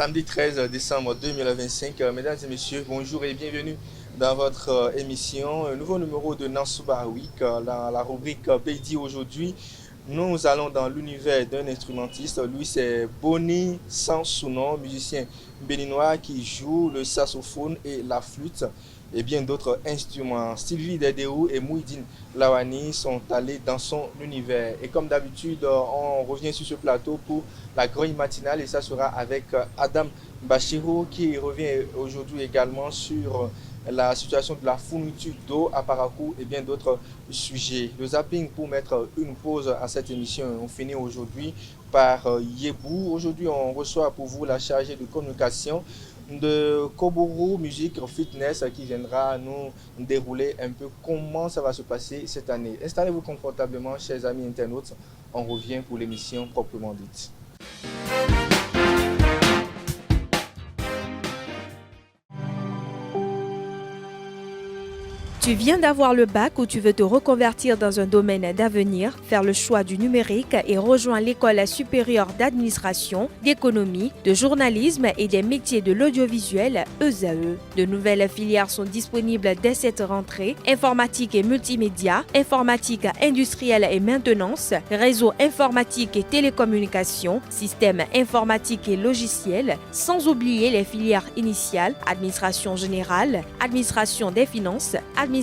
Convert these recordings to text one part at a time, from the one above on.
samedi 13 décembre 2025. Mesdames et messieurs, bonjour et bienvenue dans votre émission, un nouveau numéro de Nansouba Week, dans la rubrique Beidi aujourd'hui. Nous allons dans l'univers d'un instrumentiste. Lui, c'est Boni Sansounon, musicien béninois qui joue le saxophone et la flûte et bien d'autres instruments. Sylvie Dedéou et Mouhidine Lawani sont allés dans son univers. Et comme d'habitude, on revient sur ce plateau pour la grille matinale et ça sera avec Adam Bachirou qui revient aujourd'hui également sur la situation de la fourniture d'eau à Parakou et bien d'autres sujets. Le zapping pour mettre une pause à cette émission. On finit aujourd'hui par Yebou. Aujourd'hui, on reçoit pour vous la chargée de communication de Kobourou Musique Fitness qui viendra nous dérouler un peu comment ça va se passer cette année. Installez-vous confortablement, chers amis internautes. On revient pour l'émission proprement dite. Tu viens d'avoir le bac ou tu veux te reconvertir dans un domaine d'avenir, faire le choix du numérique et rejoindre l'école supérieure d'administration, d'économie, de journalisme et des métiers de l'audiovisuel ESAE. De nouvelles filières sont disponibles dès cette rentrée: informatique et multimédia, informatique industrielle et maintenance, réseau informatique et télécommunications, système informatique et logiciel, sans oublier les filières initiales: administration générale, administration des finances, administration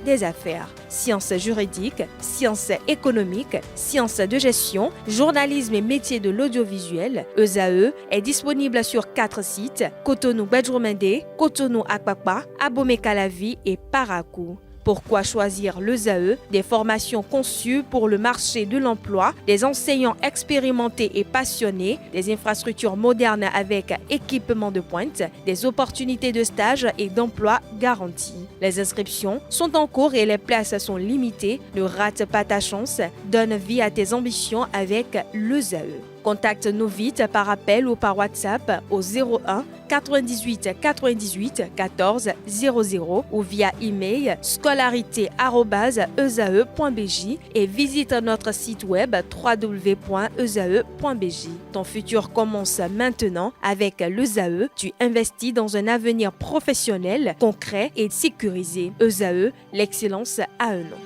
des affaires, sciences juridiques, sciences économiques, sciences de gestion, journalisme et métiers de l'audiovisuel. ESAE est disponible sur 4 sites: Cotonou-Badjourmendé, Cotonou-Akpakpa, Abomey-Calavi et Parakou. Pourquoi choisir l'ESAE? Des formations conçues pour le marché de l'emploi, des enseignants expérimentés et passionnés, des infrastructures modernes avec équipement de pointe, des opportunités de stage et d'emploi garanties. Les inscriptions sont en cours et les places sont limitées. Ne rate pas ta chance. Donne vie à tes ambitions avec l'ESAE. Contacte-nous vite par appel ou par WhatsApp au 01 98 98 14 00 ou via email scolarité@esae.bj et visite notre site web www.esae.bj. Ton futur commence maintenant avec l'ESAE. Tu investis dans un avenir professionnel, concret et sécurisé. ESAE, l'excellence à un nom.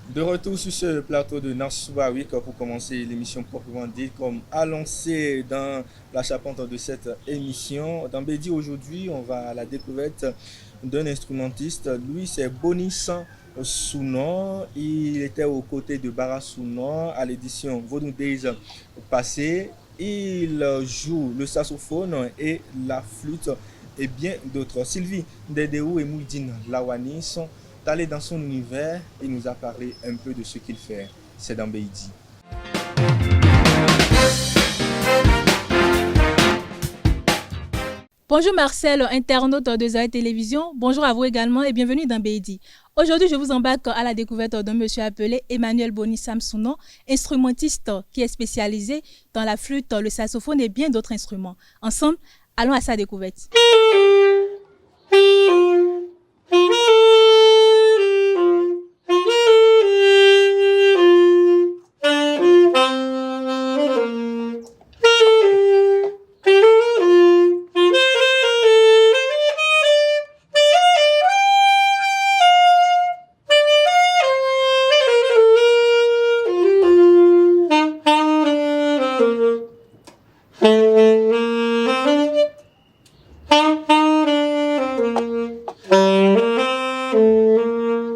De retour sur ce plateau de Nansouba Week pour commencer l'émission proprement dite, comme annoncé dans la charpente de cette émission. Dans Bédi aujourd'hui, on va à la découverte d'un instrumentiste. Lui, c'est Boni Sansounon. Il était aux côtés de Bara Sounon à l'édition Vodou Days passée. Il joue le saxophone et la flûte et bien d'autres. Sylvie Dedéou et Mouhidine Lawani sont allé dans son univers et nous a parlé un peu de ce qu'il fait. C'est dans Beidi. Bonjour Marcel, internaute de Zaï Télévision. Bonjour à vous également et bienvenue dans Beidi. Aujourd'hui, je vous embarque à la découverte d'un monsieur appelé Emmanuel Boni Sansounon, instrumentiste qui est spécialisé dans la flûte, le saxophone et bien d'autres instruments. Ensemble, allons à sa découverte.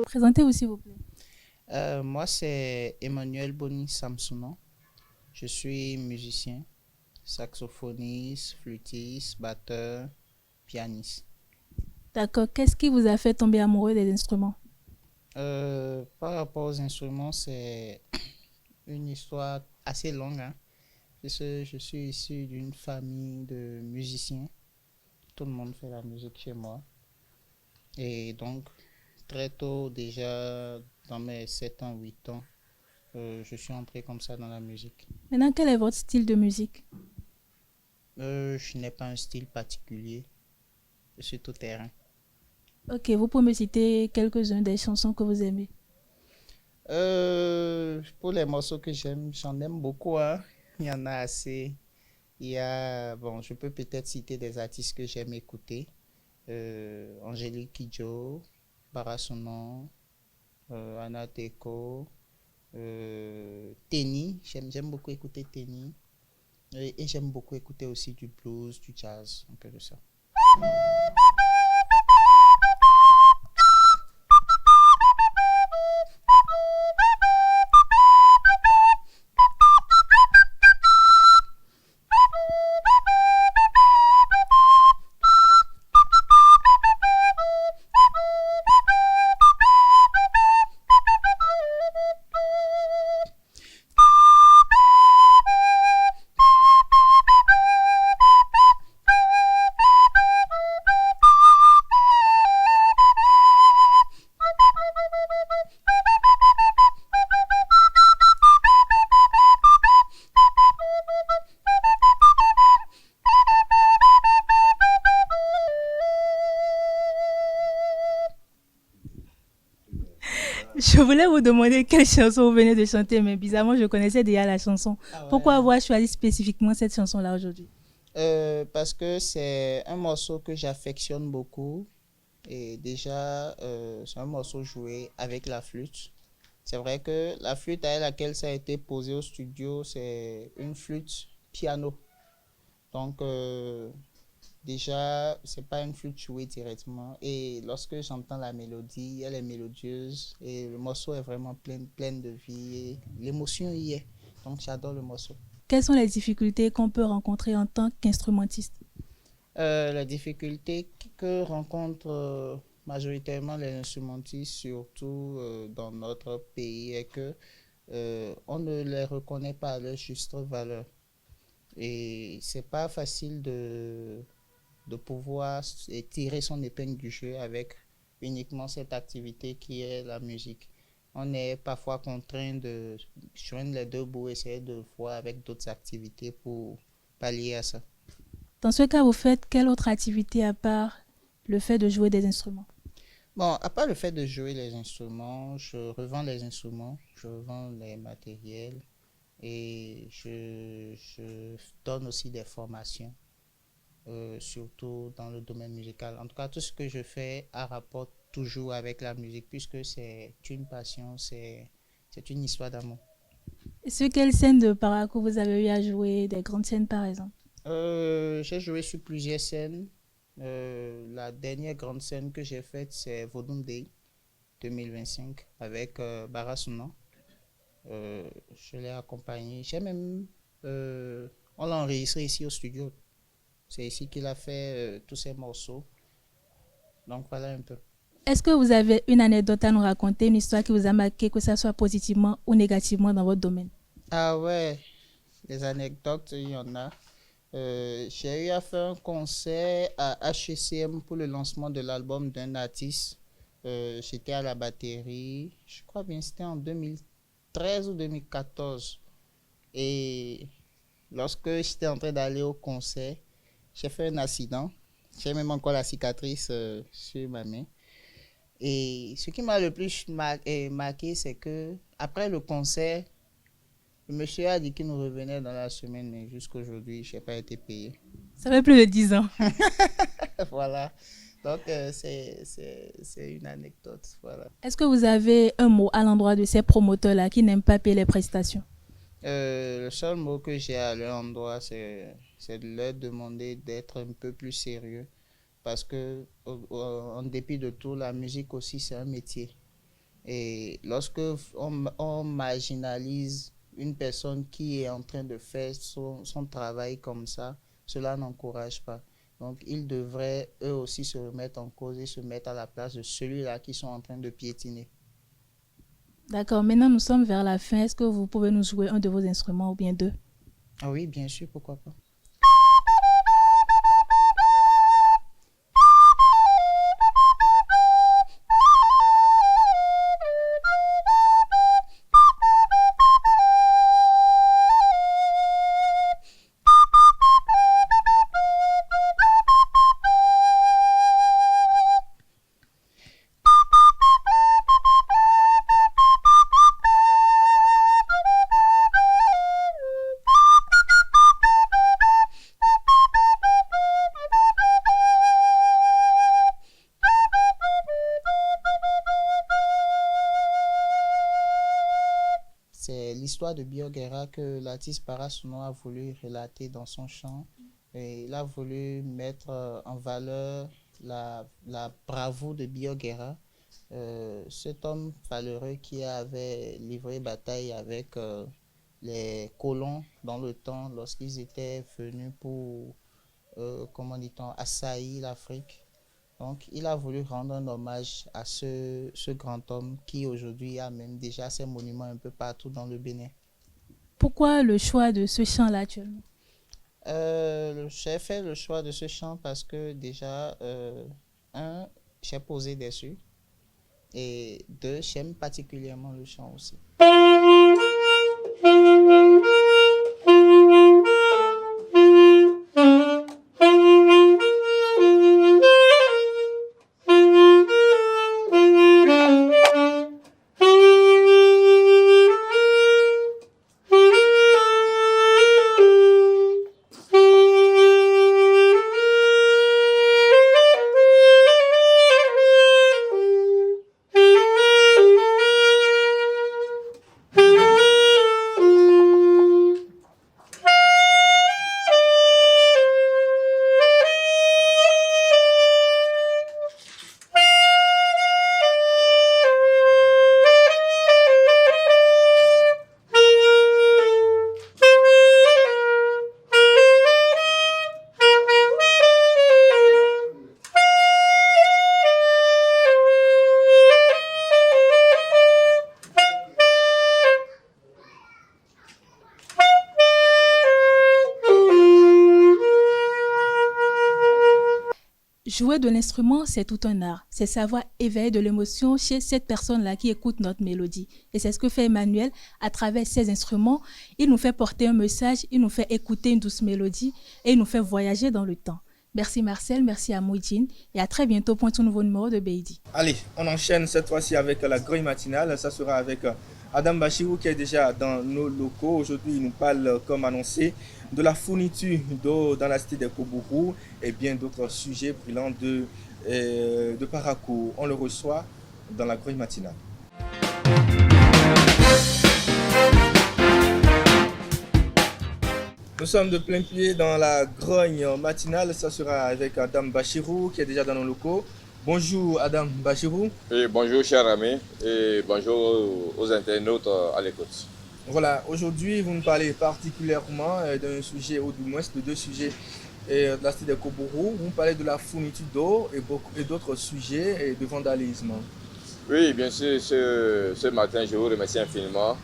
Présentez-vous s'il vous plaît. Moi, c'est Emmanuel Boni Sansounon. Je suis musicien, saxophoniste, flûtiste, batteur, pianiste. D'accord. Qu'est-ce qui vous a fait tomber amoureux des instruments? Par rapport aux instruments, c'est une histoire assez longue, hein, parce que je suis issu d'une famille de musiciens. Tout le monde fait la musique chez moi. Et donc, très tôt, déjà dans mes 7 ans, 8 ans, je suis entré comme ça dans la musique. Maintenant, quel est votre style de musique? Je n'ai pas un style particulier. Je suis tout terrain. Ok, vous pouvez me citer quelques-unes des chansons que vous aimez? Pour les morceaux que j'aime, j'en aime beaucoup, hein. Il y en a assez. Il y a, bon, je peux peut-être citer des artistes que j'aime écouter. Angélique Kidjo, Barasonon, Anna Teko, Tenny. J'aime beaucoup écouter Tenny. Et j'aime beaucoup écouter aussi du blues, du jazz, un peu de ça. Je voulais vous demander quelle chanson vous venez de chanter, mais bizarrement, je connaissais déjà la chanson. Ah ouais. Pourquoi avoir choisi spécifiquement cette chanson-là aujourd'hui? Parce que c'est un morceau que j'affectionne beaucoup. Et déjà, c'est un morceau joué avec la flûte. C'est vrai que la flûte avec laquelle ça a été posé au studio, c'est une flûte piano. Donc, déjà, c'est pas une flûte jouée directement. Et lorsque j'entends la mélodie, elle est mélodieuse et le morceau est vraiment plein de vie. Et l'émotion y est. Donc, j'adore le morceau. Quelles sont les difficultés qu'on peut rencontrer en tant qu'instrumentiste? La difficulté que rencontrent majoritairement les instrumentistes, surtout dans notre pays, est que on ne les reconnaît pas à leur juste valeur. Et c'est pas facile de pouvoir tirer son épingle du jeu avec uniquement cette activité qui est la musique. On est parfois contraint de joindre les deux bouts, essayer de voir avec d'autres activités pour pallier à ça. Dans ce cas, vous faites quelle autre activité à part le fait de jouer des instruments? Bon, à part le fait de jouer les instruments, je revends les instruments, je revends les matériels et je donne aussi des formations, surtout dans le domaine musical. En tout cas, tout ce que je fais a rapport toujours avec la musique puisque c'est une passion, c'est une histoire d'amour. Et sur quelle scène de Parakou vous avez eu à jouer, des grandes scènes par exemple? J'ai joué sur plusieurs scènes. La dernière grande scène que j'ai faite, c'est Vodun Day 2025 avec Barasuno. Je l'ai accompagné. On l'a enregistré ici au studio. C'est ici qu'il a fait tous ses morceaux. Donc voilà un peu. Est-ce que vous avez une anecdote à nous raconter, une histoire qui vous a marqué, que ce soit positivement ou négativement dans votre domaine? Ah ouais, les anecdotes, il y en a. J'ai eu à faire un concert à HCM pour le lancement de l'album d'un artiste. J'étais à la batterie, je crois bien c'était en 2013 ou 2014. Et lorsque j'étais en train d'aller au concert, j'ai fait un accident. J'ai même encore la cicatrice sur ma main. Et ce qui m'a le plus marqué, c'est que après le concert, le monsieur a dit qu'il nous revenait dans la semaine, mais jusqu'aujourd'hui, je n'ai pas été payé. Ça fait plus de 10 ans. Voilà. Donc, c'est une anecdote. Voilà. Est-ce que vous avez un mot à l'endroit de ces promoteurs-là qui n'aiment pas payer les prestations? Le seul mot que j'ai à leur endroit, c'est de leur demander d'être un peu plus sérieux. Parce que, en dépit de tout, la musique aussi, c'est un métier. Et lorsque on marginalise une personne qui est en train de faire son travail comme ça, cela n'encourage pas. Donc, ils devraient eux aussi se remettre en cause et se mettre à la place de celui-là qui sont en train de piétiner. D'accord, maintenant nous sommes vers la fin. Est-ce que vous pouvez nous jouer un de vos instruments ou bien deux? Ah oui, bien sûr, pourquoi pas. l'histoire de Bioguerra que l'artiste Parasouno a voulu relater dans son chant. Et il a voulu mettre en valeur la bravoure de Bioguerra, cet homme valeureux qui avait livré bataille avec les colons dans le temps lorsqu'ils étaient venus pour, comment dit-on, assaillir l'Afrique. Donc, il a voulu rendre un hommage à ce grand homme qui aujourd'hui a même déjà ses monuments un peu partout dans le Bénin. Pourquoi le choix de ce chant-là actuellement? J'ai fait le choix de ce chant parce que déjà, j'ai posé dessus et deux, j'aime particulièrement le chant aussi. Jouer de l'instrument, c'est tout un art. C'est savoir éveiller de l'émotion chez cette personne-là qui écoute notre mélodie. Et c'est ce que fait Emmanuel à travers ses instruments. Il nous fait porter un message, il nous fait écouter une douce mélodie et il nous fait voyager dans le temps. Merci Marcel, merci à Moudjine et à très bientôt pour un nouveau numéro de BEDI. Allez, on enchaîne cette fois-ci avec la grille matinale. Ça sera avec Adam Bachirou qui est déjà dans nos locaux. Aujourd'hui, il nous parle, comme annoncé, de la fourniture d'eau dans la cité des Kobourou et bien d'autres sujets brûlants de Parakou. On le reçoit dans la grille matinale. Nous sommes de plein pied dans la grogne matinale. Ça sera avec Adam Bachirou qui est déjà dans nos locaux. Bonjour Adam Bachirou. Et bonjour chers amis et bonjour aux internautes à l'écoute. Voilà, aujourd'hui vous nous parlez particulièrement d'un sujet, ou du moins de deux sujets de la cité des Kobourou. Vous nous parlez de la fourniture d'eau et d'autres sujets de vandalisme. Oui, bien sûr, ce matin je vous remercie infiniment.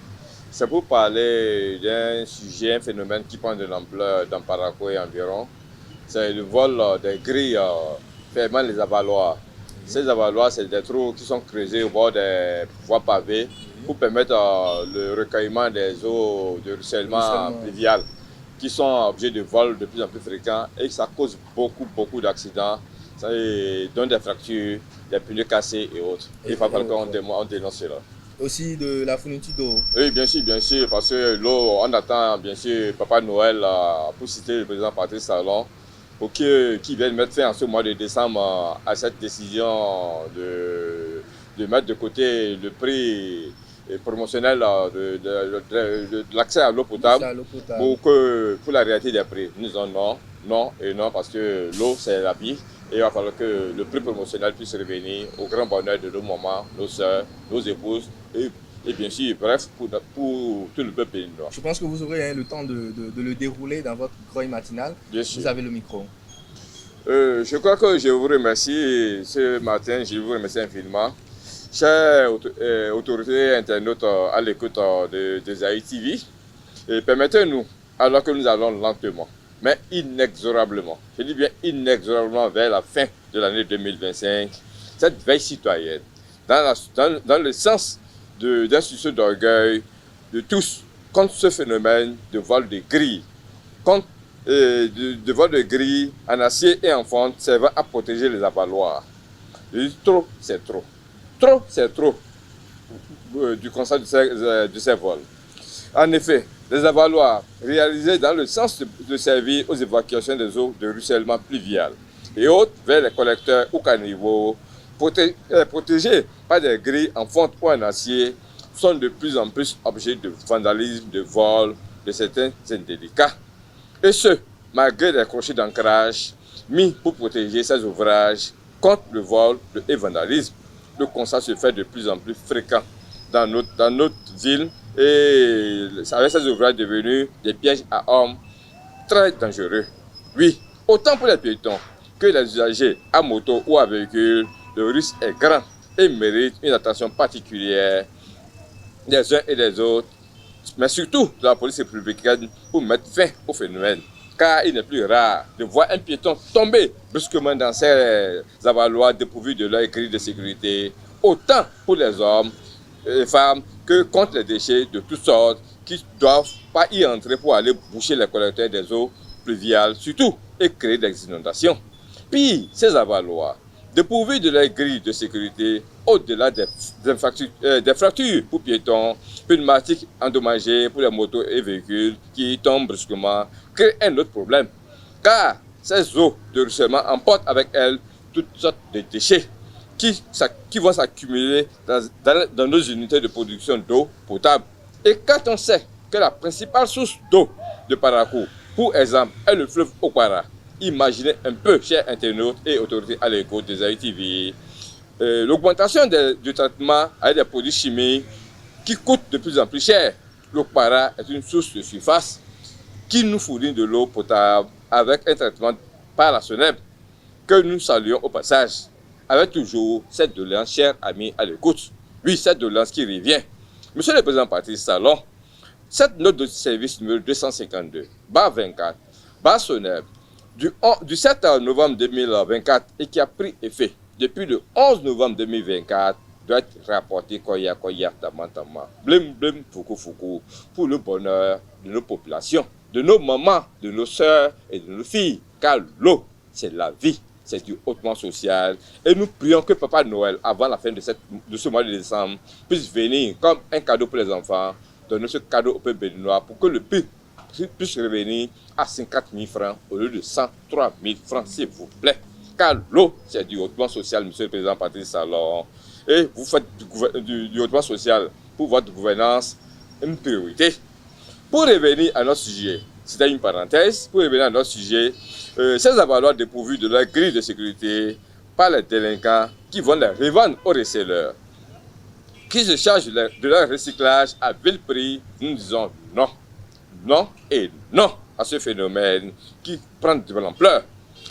C'est pour parler d'un sujet, un phénomène qui prend de l'ampleur dans Parakou et environ. C'est le vol des grilles fermant les avaloirs. Ces avaloirs, c'est des trous qui sont creusés au bord des voies pavées pour permettre le recueillement des eaux de ruissellement pluvial qui sont objets de vol de plus en plus fréquents et ça cause beaucoup d'accidents. Ça donne des fractures, des pneus cassés et autres. Il va falloir qu'on dénonce cela. Aussi de la fourniture d'eau. Oui, bien sûr, parce que l'eau, on attend bien sûr Papa Noël pour citer le président Patrice Talon pour qu'il vienne mettre fin en ce mois de décembre à cette décision de mettre de côté le prix promotionnel de l'accès à l'eau potable, pour la réalité des prix. Nous disons non, parce que l'eau c'est la vie. Et il va falloir que le prix promotionnel puisse revenir au grand bonheur de nos mamans, nos soeurs, nos épouses et bien sûr, bref, pour tout le peuple béninois. Je pense que vous aurez le temps de le dérouler dans votre grogne matinale. Bien sûr. Vous avez le micro. Je crois que je vous remercie ce matin, je vous remercie infiniment. Chers autorités internautes à l'écoute de Zaï TV, permettez-nous, alors que nous allons lentement, mais inexorablement, je dis bien inexorablement vers la fin de l'année 2025, cette veille citoyenne, dans le sens d'un souci d'orgueil de tous contre ce phénomène de vol de grilles, de vol de grilles en acier et en fonte servant à protéger les avaloirs. Trop, c'est trop. Trop, c'est trop du constat de ces vols. En effet, les avaloirs réalisés dans le sens de servir aux évacuations des eaux de ruissellement pluvial et autres vers les collecteurs ou caniveaux, protégés par des grilles en fonte ou en acier, sont de plus en plus objets de vandalisme, de vol de certains indélicats. Et ce, malgré les crochets d'ancrage mis pour protéger ces ouvrages contre le vol et le vandalisme. Le constat se fait de plus en plus fréquent dans notre ville et avec ces ouvrages devenus des pièges à hommes très dangereux. Oui, autant pour les piétons que les usagers à moto ou à véhicule, le risque est grand et mérite une attention particulière des uns et des autres, mais surtout de la police républicaine pour mettre fin au phénomène. Car il n'est plus rare de voir un piéton tomber brusquement dans ces avaloirs dépourvus de leur grille de sécurité, autant pour les hommes et les femmes que contre les déchets de toutes sortes qui ne doivent pas y entrer pour aller boucher les collecteurs des eaux pluviales, surtout, et créer des inondations. Pire, ces avaloirs, dépourvus de leur grille de sécurité, au-delà des fractures pour piétons, pneumatiques endommagés pour les motos et véhicules qui tombent brusquement, créent un autre problème. Car ces eaux de ruissellement emportent avec elles toutes sortes de déchets qui vont s'accumuler dans nos unités de production d'eau potable. Et quand on sait que la principale source d'eau de Parakou, pour exemple, est le fleuve Okwara, imaginez un peu, chers internautes et autorités à l'écoute des AITV, l'augmentation du traitement avec des produits chimiques qui coûtent de plus en plus cher. L'Okwara est une source de surface qui nous fournit de l'eau potable avec un traitement par la SONEB que nous saluons au passage, avec toujours cette doléance, chers amis à l'écoute. Oui, cette doléance qui revient. Monsieur le Président Patrice Talon, cette note de service numéro 252, BA24, BA-SONEB, du 7 novembre 2024 et qui a pris effet depuis le 11 novembre 2024, doit être rapportée koya tama, blum fuku, pour le bonheur de nos populations, de nos mamans, de nos sœurs et de nos filles. Car l'eau, c'est la vie, c'est du hautement social. Et nous prions que Papa Noël, avant la fin de ce mois de décembre, puisse venir comme un cadeau pour les enfants, donner ce cadeau au peuple béninois pour que le prix puisse revenir à 50 000 francs au lieu de 103 000 francs, s'il vous plaît. Car l'eau, c'est du hautement social, Monsieur le Président Patrice Talon. Et vous faites du hautement social pour votre gouvernance une priorité. Pour revenir à notre sujet, c'était une parenthèse, pour revenir à notre sujet, ces avaloirs dépourvus de leur grille de sécurité par les délinquants qui vont les revendre aux receleurs, qui se chargent de leur recyclage à vil prix, nous disons non. Non et non à ce phénomène qui prend de l'ampleur.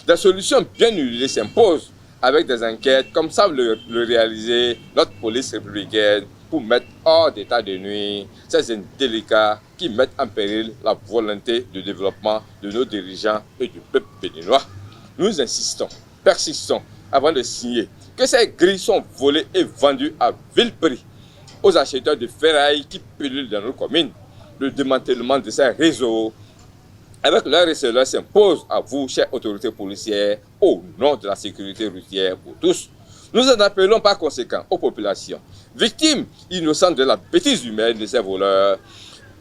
Des solutions bien huilées s'imposent avec des enquêtes comme savent le réaliser notre police républicaine pour mettre hors d'état de nuire ces indélicats qui mettent en péril la volonté de développement de nos dirigeants et du peuple béninois. Nous insistons, persistons avant de signer que ces grilles sont volées et vendues à vil prix aux acheteurs de ferraille qui pullulent dans nos communes. Le démantèlement de ces réseaux avec leur receleur s'impose à vous, chères autorités policières, au nom de la sécurité routière pour tous. Nous en appelons par conséquent aux populations, victimes innocentes de la bêtise humaine de ces voleurs,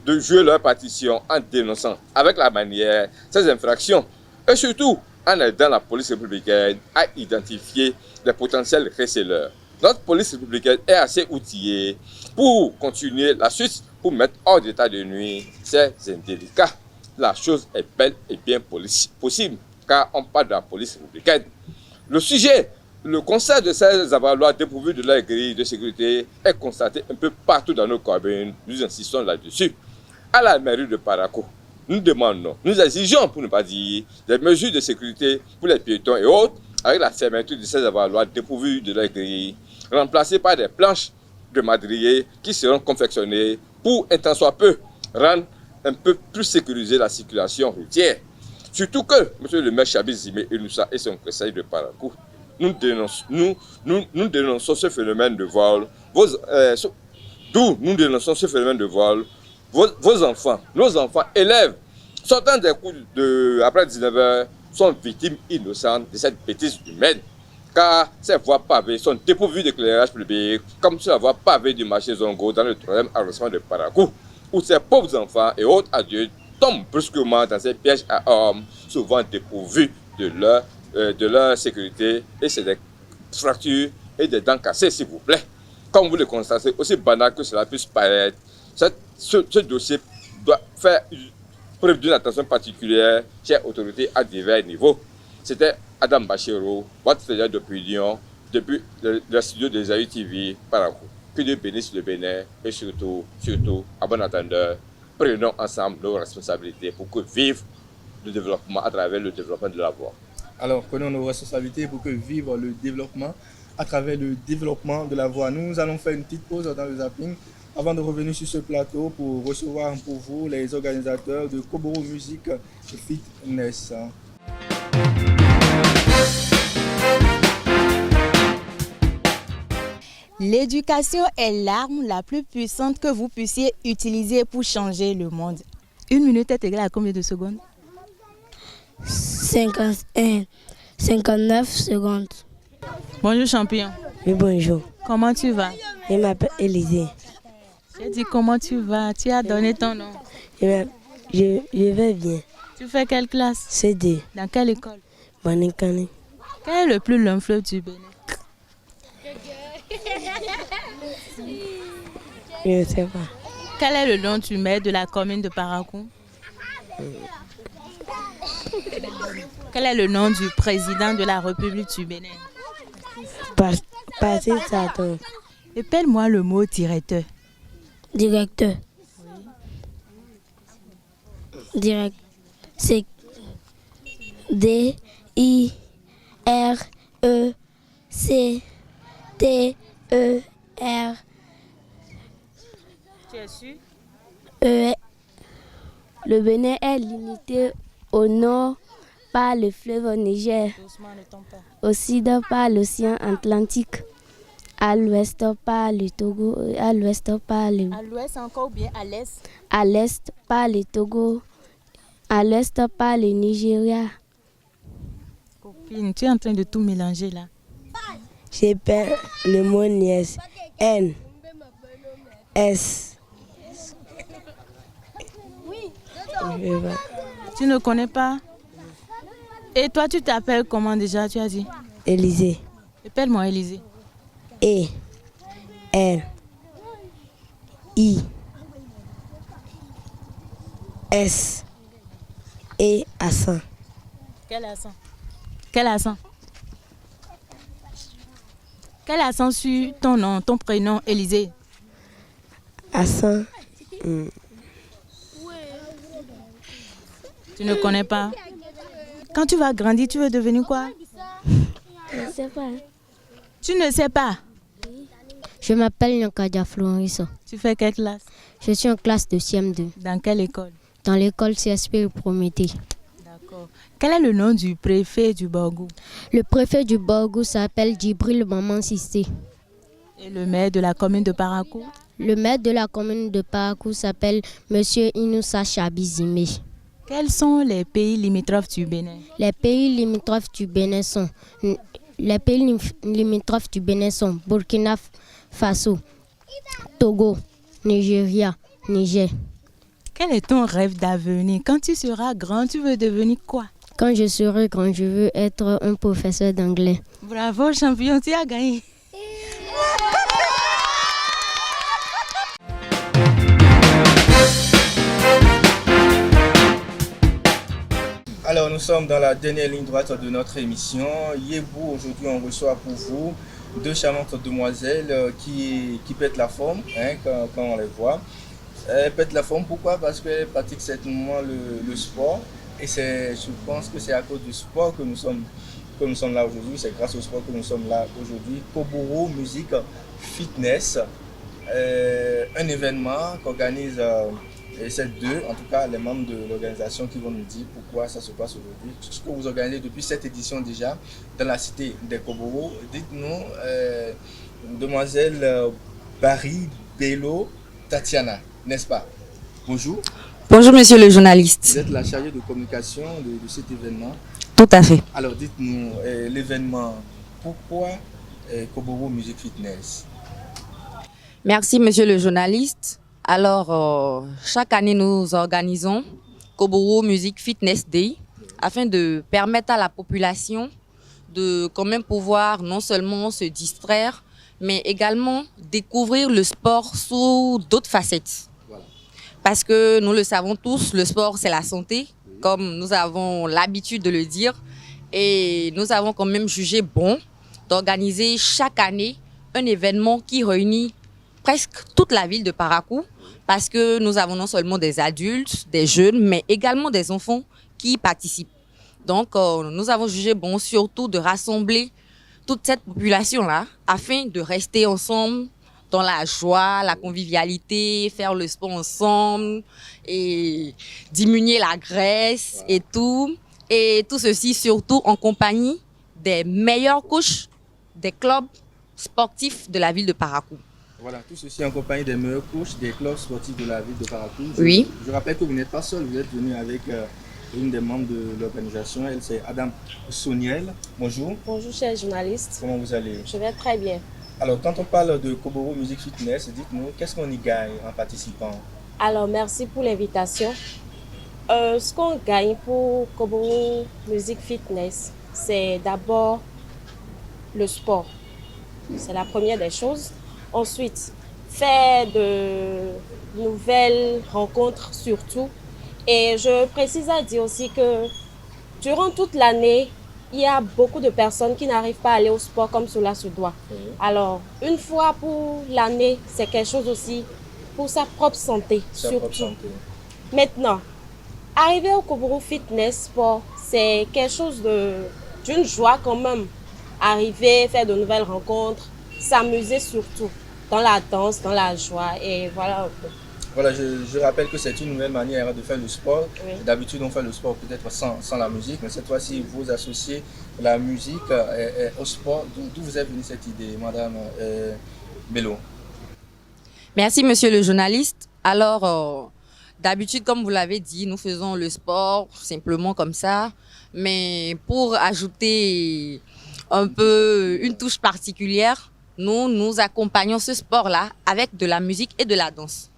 de jouer leur partition en dénonçant avec la manière ces infractions et surtout en aidant la police républicaine à identifier les potentiels receleurs. Notre police républicaine est assez outillée pour continuer la suite, pour mettre hors d'état de nuire ces indélicats. La chose est belle et bien possible, car on parle de la police républicaine. Le constat de ces avaloirs dépourvus de leur grille de sécurité est constaté un peu partout dans nos communes. Nous insistons là-dessus. À la mairie de Parakou, nous demandons, nous exigeons, pour ne pas dire, des mesures de sécurité pour les piétons et autres, avec la fermeture de ces avaloirs dépourvus de leur grille, remplacés par des planches de madriers qui seront confectionnées pour, un tant soit peu, rendre un peu plus sécuriser la circulation routière. Surtout que M. le maire Chabi Zimé Inoussa et son conseil de Parakou, nous dénonçons ce phénomène de vol. Nous dénonçons ce phénomène de vol. Vos enfants, nos enfants élèves, sortant des cours après 19h, sont victimes innocentes de cette bêtise humaine. Car ces voies pavées sont dépourvues d'éclairage public, comme sur la voie pavée du marché Zongo dans le 3e arrondissement de Parakou, où ces pauvres enfants et autres adultes tombent brusquement dans ces pièges à hommes, souvent dépourvus de leur sécurité, et c'est des fractures et des dents cassées, s'il vous plaît. comme vous le constatez, aussi banal que cela puisse paraître, ce dossier doit faire preuve d'une attention particulière chez les autorités à divers niveaux. C'était Adam Bachero, votre faiseur d'opinion, depuis le studio des AU TV, Parakou. Que Dieu bénisse le Bénin et surtout, à bon entendeur, prenons ensemble nos responsabilités pour que vive le développement à travers le développement de la voix. Alors, prenons nos responsabilités pour que vive le développement à travers le développement de la voix. Nous allons faire une petite pause dans le zapping avant de revenir sur ce plateau pour recevoir pour vous les organisateurs de Koboro Music Fitness. L'éducation est l'arme la plus puissante que vous puissiez utiliser pour changer le monde. 1 minute est égale à combien de secondes? 51, 59 secondes. Bonjour champion. Oui, bonjour. Comment tu vas? Je m'appelle Élisée. J'ai dit comment tu vas? Tu as donné ton nom. Je vais bien. Tu fais quelle classe? CD. Dans quelle école? Manikani. Quel est le plus long fleuve du Bénin? Je ne sais pas. Quel est le nom du maire de la commune de Parakou? Quel est le nom du président de la République du Bénin? Passé Satan. Épelle-moi le mot directeur. Directeur. Direct. C'est D-I-R-E-C-T-E-R. Tu es sûr? Le Bénin est limité au nord par le fleuve Niger, au sud par l'océan Atlantique, à l'ouest par le Togo, à l'ouest par le... À l'ouest encore ou bien à l'est? À l'est par le Togo, à l'est par le Nigeria. Copine, tu es en train de tout mélanger là. J'ai perdu le mot nièce. N. S. Tu ne connais pas? Et toi, tu t'appelles comment déjà, tu as dit? Élisée. Appelle-moi Élisée. E. L. I. S. Et accent. Quel accent? Quel accent? Quel accent sur ton nom, ton prénom, Élisée? Accent. Tu ne connais pas? Quand tu vas grandir, tu veux devenir quoi? Je ne sais pas. Tu ne sais pas? Je m'appelle Nyankadia Floriso. Tu fais quelle classe? Je suis en classe de CM2. Dans quelle école? Dans l'école CSP Prométhée. D'accord. Quel est le nom du préfet du Borgou? Le préfet du Borgou s'appelle Djibril Maman Sissé. Et le maire de la commune de Parakou? Le maire de la commune de Parakou s'appelle Monsieur Inoussa Chabizime. Quels sont les pays limitrophes du Bénin? Les pays limitrophes du Bénin sont Burkina Faso, Togo, Nigeria, Niger. Quel est ton rêve d'avenir? Quand tu seras grand, tu veux devenir quoi? Quand je serai grand, je veux être un professeur d'anglais. Bravo champion, tu as gagné. Alors, nous sommes dans la dernière ligne droite de notre émission. Yébou, aujourd'hui, on reçoit pour vous 2 charmantes demoiselles qui pètent la forme, hein, quand on les voit. Elles pètent la forme, pourquoi? Parce qu'elles pratiquent certainement le sport. Et je pense que c'est à cause du sport que nous sommes là aujourd'hui. C'est grâce au sport que nous sommes là aujourd'hui. Koboro Music Fitness, un événement qu'organise... Et c'est 2, en tout cas, les membres de l'organisation qui vont nous dire pourquoi ça se passe aujourd'hui. Ce que vous organisez depuis cette édition déjà dans la cité des Koboro. Dites-nous, demoiselle Barry Bello Tatiana, n'est-ce pas? Bonjour. Bonjour monsieur le journaliste. Vous êtes la chargée de communication de cet événement. Tout à fait. Alors dites-nous, l'événement, pourquoi Koboro Music Fitness? Merci monsieur le journaliste. Alors, chaque année, nous organisons Koboro Music Fitness Day afin de permettre à la population de quand même pouvoir non seulement se distraire, mais également découvrir le sport sous d'autres facettes. Voilà. Parce que nous le savons tous, le sport, c'est la santé, comme nous avons l'habitude de le dire. Et nous avons quand même jugé bon d'organiser chaque année un événement qui réunit presque toute la ville de Parakou, parce que nous avons non seulement des adultes, des jeunes, mais également des enfants qui y participent. Donc, nous avons jugé bon surtout de rassembler toute cette population-là afin de rester ensemble dans la joie, la convivialité, faire le sport ensemble et diminuer la graisse et tout. Et tout ceci surtout en compagnie des meilleurs coachs des clubs sportifs de la ville de Parakou. Voilà, tout ceci en compagnie des meilleurs coachs des clubs sportifs de la ville de Parakou. Oui. Je rappelle que vous n'êtes pas seul, vous êtes venu avec une des membres de l'organisation. Elle, c'est Adam Soniel. Bonjour. Bonjour, chers journalistes. Comment vous allez? Je vais très bien. Alors, quand on parle de Koboro Music Fitness, dites-nous, qu'est-ce qu'on y gagne en participant? Alors, merci pour l'invitation. Ce qu'on gagne pour Koboro Music Fitness, c'est d'abord le sport. C'est la première des choses. Ensuite, faire de nouvelles rencontres surtout. Et je précise à dire aussi que durant toute l'année, il y a beaucoup de personnes qui n'arrivent pas à aller au sport comme cela se doit. Alors, une fois pour l'année, c'est quelque chose aussi pour sa propre santé, surtout. Maintenant, arriver au Koboro Fitness Sport, c'est quelque chose d'une joie quand même. Arriver, faire de nouvelles rencontres, s'amuser surtout dans la danse, dans la joie et voilà un peu. Voilà, je rappelle que c'est une nouvelle manière de faire le sport. Oui. D'habitude, on fait le sport peut-être sans la musique, mais cette fois-ci, vous associez la musique au sport. D'où vous est venue cette idée, Madame Bello? Merci, monsieur le journaliste. Alors, d'habitude, comme vous l'avez dit, nous faisons le sport simplement comme ça. Mais pour ajouter un peu une touche particulière, nous accompagnons ce sport-là avec de la musique et de la danse.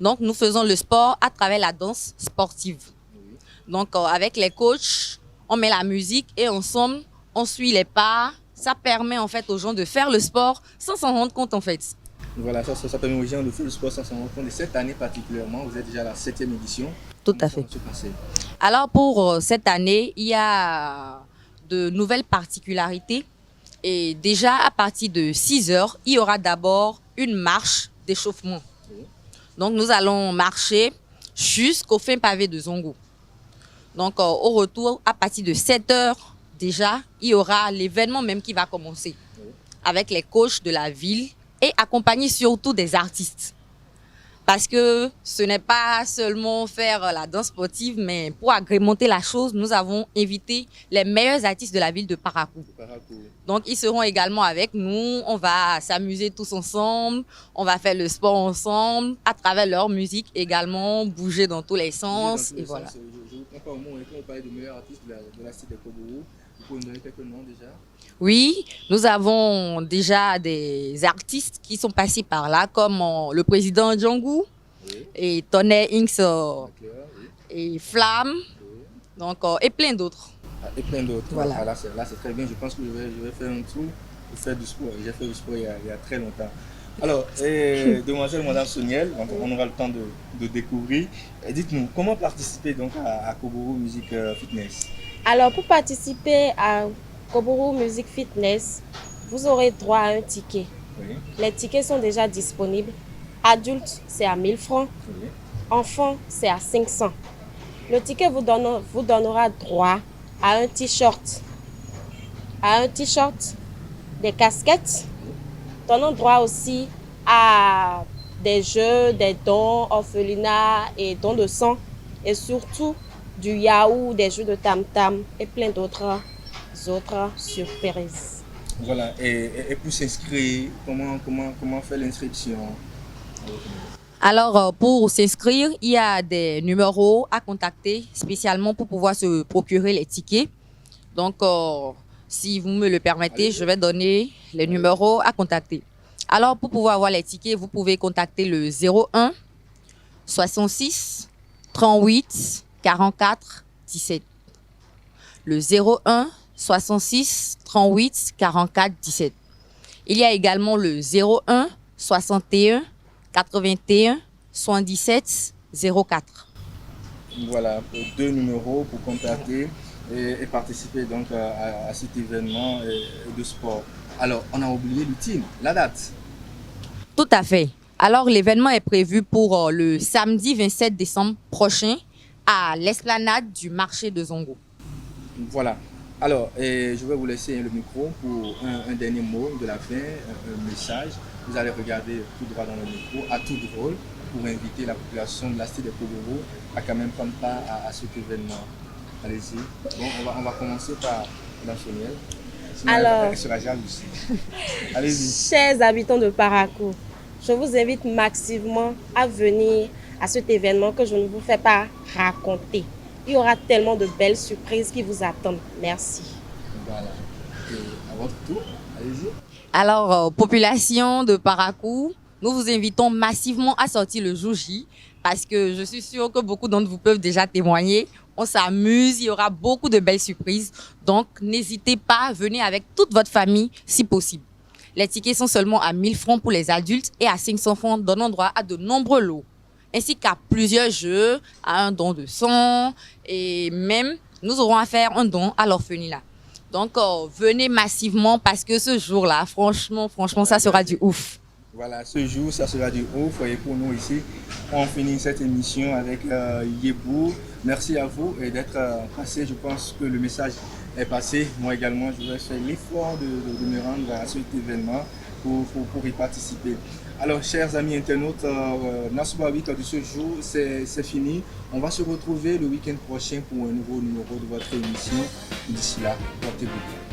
Donc, nous faisons le sport à travers la danse sportive. Donc, avec les coachs, on met la musique et ensemble, on suit les pas. Ça permet en fait aux gens de faire le sport sans s'en rendre compte en fait. Voilà, ça permet aux gens de faire le sport sans s'en rendre compte. Et cette année particulièrement, vous êtes déjà à la 7e édition. Tout à fait. Alors, pour cette année, il y a de nouvelles particularités. Et déjà, à partir de 6 heures, il y aura d'abord une marche d'échauffement. Donc, nous allons marcher jusqu'au fin pavé de Zongo. Donc, au retour, à partir de 7 heures, déjà, il y aura l'événement même qui va commencer avec les coachs de la ville et accompagné surtout des artistes. Parce que ce n'est pas seulement faire la danse sportive, mais pour agrémenter la chose, nous avons invité les meilleurs artistes de la ville de Parakou. Donc, ils seront également avec nous. On va s'amuser tous ensemble. On va faire le sport ensemble, à travers leur musique également, bouger dans tous les sens. Et voilà. Je vous comprends au mot, quand on parle de meilleurs artistes de la cité de Koboro, vous pouvez nous donner quelques noms déjà? Oui, nous avons déjà des artistes qui sont passés par là, comme le président Djangou, et Tonnerre Inks, et Flamme, donc, et plein d'autres. Et plein d'autres. Voilà. Ah, là, c'est très bien. Je pense que je vais faire un tour pour faire du sport. J'ai fait du sport il y a très longtemps. Alors, demoiselle Madame Soniel, on aura le temps de découvrir. Dites-nous, comment participer donc à Koboro Music Fitness? Alors, pour participer à Koboro Music Fitness, vous aurez droit à un ticket. Oui. Les tickets sont déjà disponibles. Adultes, c'est à 1000 francs. Oui. Enfants, c'est à 500. Le ticket vous donnera droit à un t-shirt. Des casquettes. Donnant droit aussi à des jeux, des dons, orphelinats et dons de sang. Et surtout du yaou, des jeux de tam-tam et plein d'autres surprises. Voilà, et pour s'inscrire, comment faire l'inscription? Alors, pour s'inscrire, il y a des numéros à contacter spécialement pour pouvoir se procurer les tickets. Donc, si vous me le permettez, je vais donner les numéros à contacter. Alors, pour pouvoir avoir les tickets, vous pouvez contacter le 01 66 38 44 17. Le 01 66 38 44 17. Il y a également le 01 61 81 77 04. Voilà, 2 numéros pour contacter et participer donc à cet événement de sport. Alors, on a oublié l'outil, la date. Tout à fait. Alors, l'événement est prévu pour le samedi 27 décembre prochain à l'esplanade du marché de Zongo. Voilà. Alors, je vais vous laisser le micro pour un dernier mot de la fin, un message. Vous allez regarder tout droit dans le micro, à tout drôle, pour inviter la population de la cité de Kogoro à quand même prendre part à cet événement. Allez-y. Bon, on va commencer par Mme Choniel. Alors, elle sera jalouse. Allez-y. Chers habitants de Parakou, je vous invite massivement à venir à cet événement que je ne vous fais pas raconter. Il y aura tellement de belles surprises qui vous attendent. Merci. Voilà. Et à votre tour, allez-y. Alors, population de Parakou, nous vous invitons massivement à sortir le jour J parce que je suis sûre que beaucoup d'entre vous peuvent déjà témoigner. On s'amuse, il y aura beaucoup de belles surprises. Donc, n'hésitez pas, venez avec toute votre famille si possible. Les tickets sont seulement à 1000 francs pour les adultes et à 500 francs donnant droit à de nombreux lots, ainsi qu'à plusieurs jeux, à un don de sang et même nous aurons à faire un don à l'orphelinat. Donc, venez massivement parce que ce jour-là, franchement, ça sera du ouf. Voilà, ce jour, ça sera du ouf. Et pour nous ici, on finit cette émission avec Yebou. Merci à vous d'être passé. Je pense que le message est passé. Moi également, je vais faire l'effort de me rendre à cet événement pour y participer. Alors, chers amis internautes, Nansouba Week de ce jour, c'est fini. On va se retrouver le week-end prochain pour un nouveau numéro de votre émission. D'ici là, portez-vous bien.